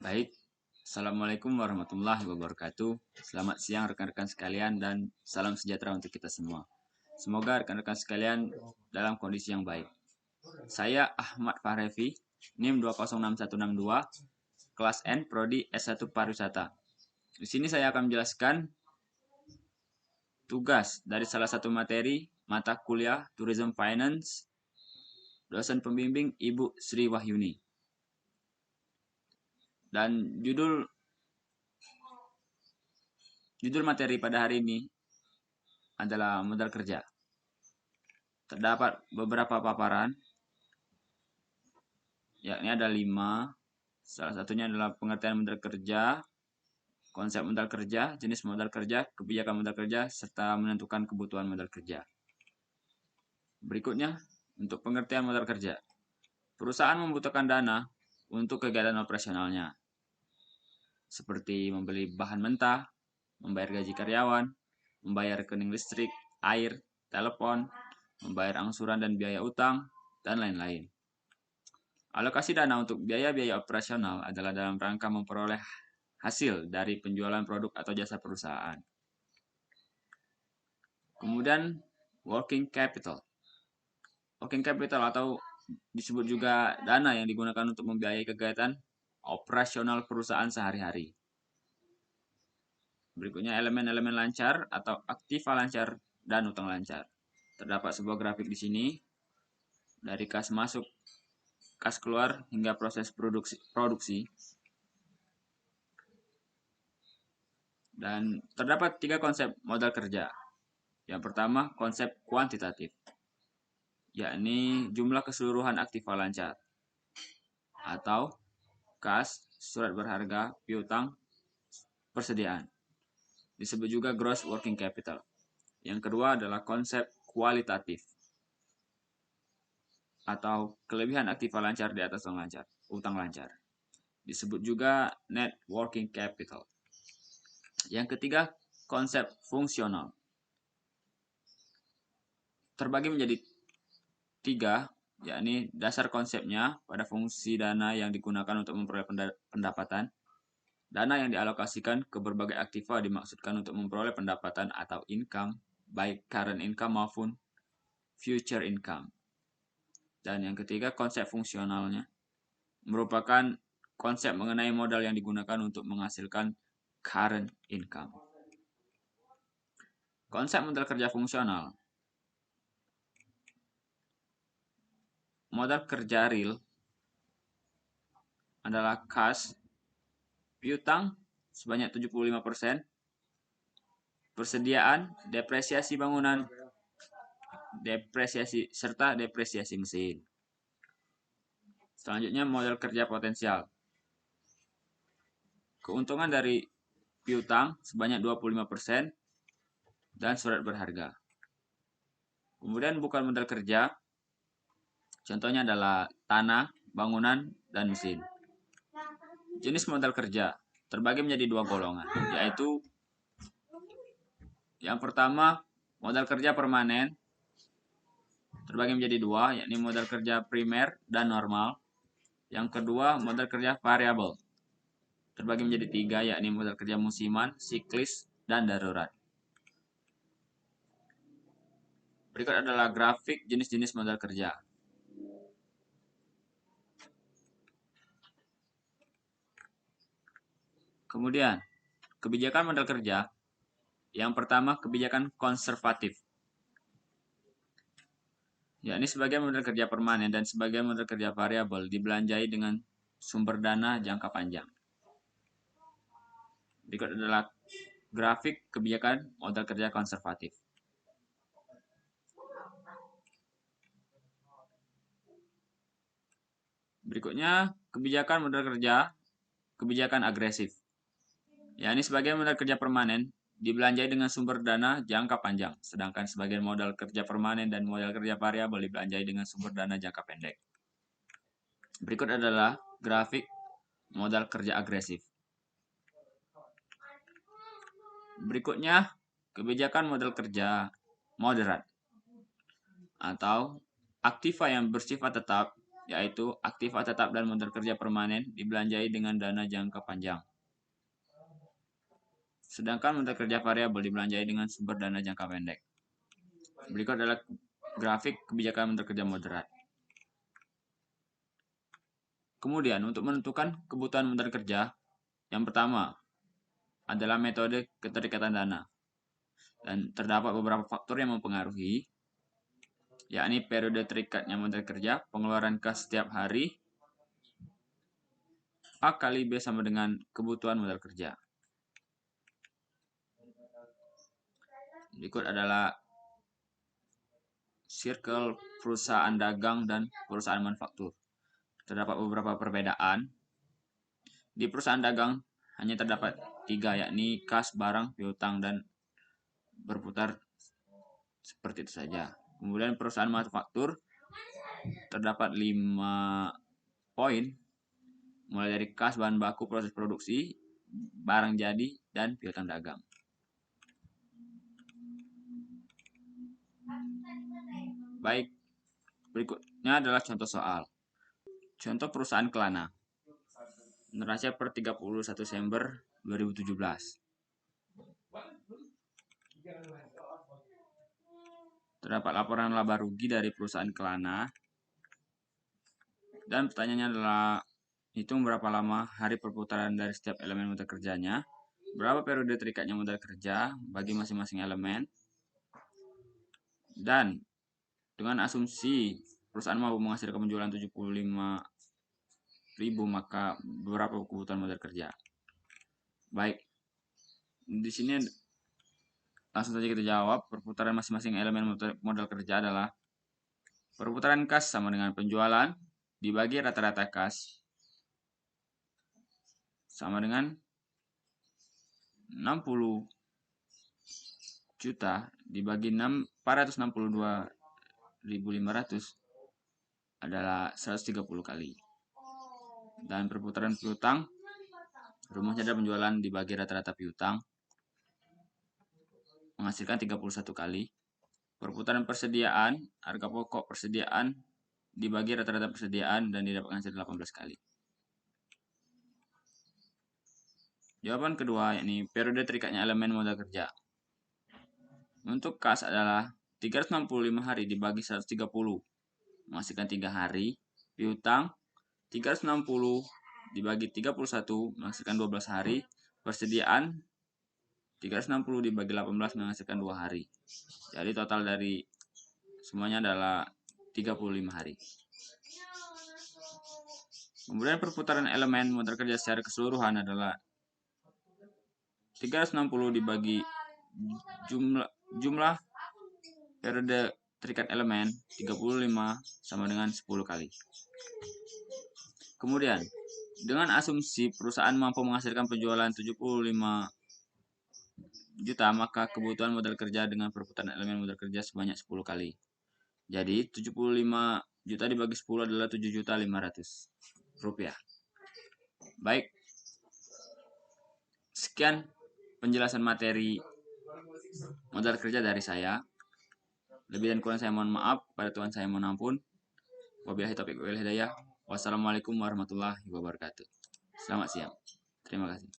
Baik, Assalamualaikum warahmatullahi wabarakatuh. Selamat siang rekan-rekan sekalian dan salam sejahtera untuk kita semua. Semoga rekan-rekan sekalian dalam kondisi yang baik. Saya Ahmad Fahrevi, NIM 206162, kelas N, Prodi S1 Pariwisata. Di sini saya akan menjelaskan tugas dari salah satu materi mata kuliah Tourism Finance, dosen pembimbing Ibu Sri Wahyuni. Dan judul materi pada hari ini adalah modal kerja. Terdapat beberapa paparan, yakni ada 5. Salah satunya adalah pengertian modal kerja, konsep modal kerja, jenis modal kerja, kebijakan modal kerja, serta menentukan kebutuhan modal kerja. Berikutnya, untuk pengertian modal kerja. Perusahaan membutuhkan dana untuk kegiatan operasionalnya, seperti membeli bahan mentah, membayar gaji karyawan, membayar rekening listrik, air, telepon, membayar angsuran dan biaya utang, dan lain-lain. Alokasi dana untuk biaya-biaya operasional adalah dalam rangka memperoleh hasil dari penjualan produk atau jasa perusahaan. Kemudian, working capital. Working capital atau disebut juga dana yang digunakan untuk membiayai kegiatan operasional perusahaan sehari-hari. Berikutnya elemen-elemen lancar atau aktiva lancar dan utang lancar. Terdapat sebuah grafik di sini dari kas masuk, kas keluar hingga proses produksi. Dan terdapat 3 konsep modal kerja. Yang pertama, konsep kuantitatif, yakni jumlah keseluruhan aktiva lancar atau kas, surat berharga, piutang, persediaan. Disebut juga gross working capital. Yang kedua adalah konsep kualitatif atau kelebihan aktiva lancar di atas utang lancar. Disebut juga net working capital. Yang ketiga, konsep fungsional. Terbagi menjadi 3, yakni dasar konsepnya pada fungsi dana yang digunakan untuk memperoleh pendapatan. Dana yang dialokasikan ke berbagai aktiva dimaksudkan untuk memperoleh pendapatan atau income, baik current income maupun future income. Dan yang ketiga, konsep fungsionalnya merupakan konsep mengenai modal yang digunakan untuk menghasilkan current income. Konsep modal kerja fungsional. Modal kerja real adalah kas, piutang sebanyak 75%, persediaan, depresiasi bangunan, serta depresiasi mesin. Selanjutnya modal kerja potensial. Keuntungan dari piutang sebanyak 25% dan surat berharga. Kemudian bukan modal kerja, contohnya adalah tanah, bangunan, dan mesin. Jenis modal kerja terbagi menjadi 2 golongan, yaitu yang pertama modal kerja permanen terbagi menjadi 2, yakni modal kerja primer dan normal. Yang kedua modal kerja variabel terbagi menjadi 3, yakni modal kerja musiman, siklis, dan darurat. Berikut adalah grafik jenis-jenis modal kerja. Kemudian, kebijakan modal kerja. Yang pertama, kebijakan konservatif, yakni sebagian modal kerja permanen dan sebagian modal kerja variabel dibelanjai dengan sumber dana jangka panjang. Berikut adalah grafik kebijakan modal kerja konservatif. Berikutnya, kebijakan modal kerja kebijakan agresif, yakni sebagian modal kerja permanen dibelanjai dengan sumber dana jangka panjang, sedangkan sebagian modal kerja permanen dan modal kerja variabel dibelanjai dengan sumber dana jangka pendek. Berikut adalah grafik modal kerja agresif. Berikutnya, kebijakan modal kerja moderat atau aktiva yang bersifat tetap, yaitu aktiva tetap dan modal kerja permanen dibelanjai dengan dana jangka panjang. Sedangkan modal kerja variabel dibelanjai dengan sumber dana jangka pendek. Berikut adalah grafik kebijakan modal kerja moderat. Kemudian untuk menentukan kebutuhan modal kerja, yang pertama adalah metode keterikatan dana. Dan terdapat beberapa faktor yang mempengaruhi, yakni periode terikatnya modal kerja, pengeluaran kas setiap hari, A kali B sama dengan kebutuhan modal kerja. Berikut adalah circle perusahaan dagang dan perusahaan manufaktur. Terdapat beberapa perbedaan. Di perusahaan dagang hanya terdapat 3, yakni kas, barang, piutang, dan berputar seperti itu saja. Kemudian perusahaan manufaktur terdapat 5 poin, mulai dari kas, bahan baku, proses produksi, barang jadi, dan piutang dagang. Baik, berikutnya adalah contoh soal. Contoh perusahaan Kelana. Neraca per 31 Desember 2017. Terdapat laporan laba rugi dari perusahaan Kelana. Dan pertanyaannya adalah, hitung berapa lama hari perputaran dari setiap elemen modal kerjanya, berapa periode terikatnya modal kerja bagi masing-masing elemen, dan dengan asumsi perusahaan mampu menghasilkan penjualan 75.000, maka berapa kebutuhan modal kerja. Baik, di sini langsung saja kita jawab. Perputaran masing-masing elemen modal kerja adalah perputaran kas sama dengan penjualan dibagi rata-rata kas sama dengan 60 juta dibagi 462.500 adalah 130 kali. Dan perputaran piutang, rumusnya adalah penjualan dibagi rata-rata piutang, menghasilkan 31 kali. Perputaran persediaan, harga pokok persediaan dibagi rata-rata persediaan dan didapatkan hasil 18 kali. Jawaban kedua, yakni periode terikatnya elemen modal kerja. Untuk kas adalah 365 hari dibagi 130, menghasilkan 3 hari. Piutang 360 dibagi 31, menghasilkan 12 hari. Persediaan 360 dibagi 18, menghasilkan 2 hari. Jadi total dari semuanya adalah 35 hari. Kemudian perputaran elemen modal kerja secara keseluruhan adalah 360 dibagi jumlah periode terikat elemen 35 sama dengan 10 kali. Kemudian, dengan asumsi perusahaan mampu menghasilkan penjualan 75 juta, maka kebutuhan modal kerja dengan perputaran elemen modal kerja sebanyak 10 kali. Jadi 75 juta dibagi 10 adalah 7.500.000 rupiah. Baik, sekian penjelasan materi modal kerja dari saya. Lebih dan kurang saya mohon maaf, pada Tuhan saya mohon ampun. Wabillahi taufiq wal hidayah. Wassalamualaikum warahmatullahi wabarakatuh. Selamat siang. Terima kasih.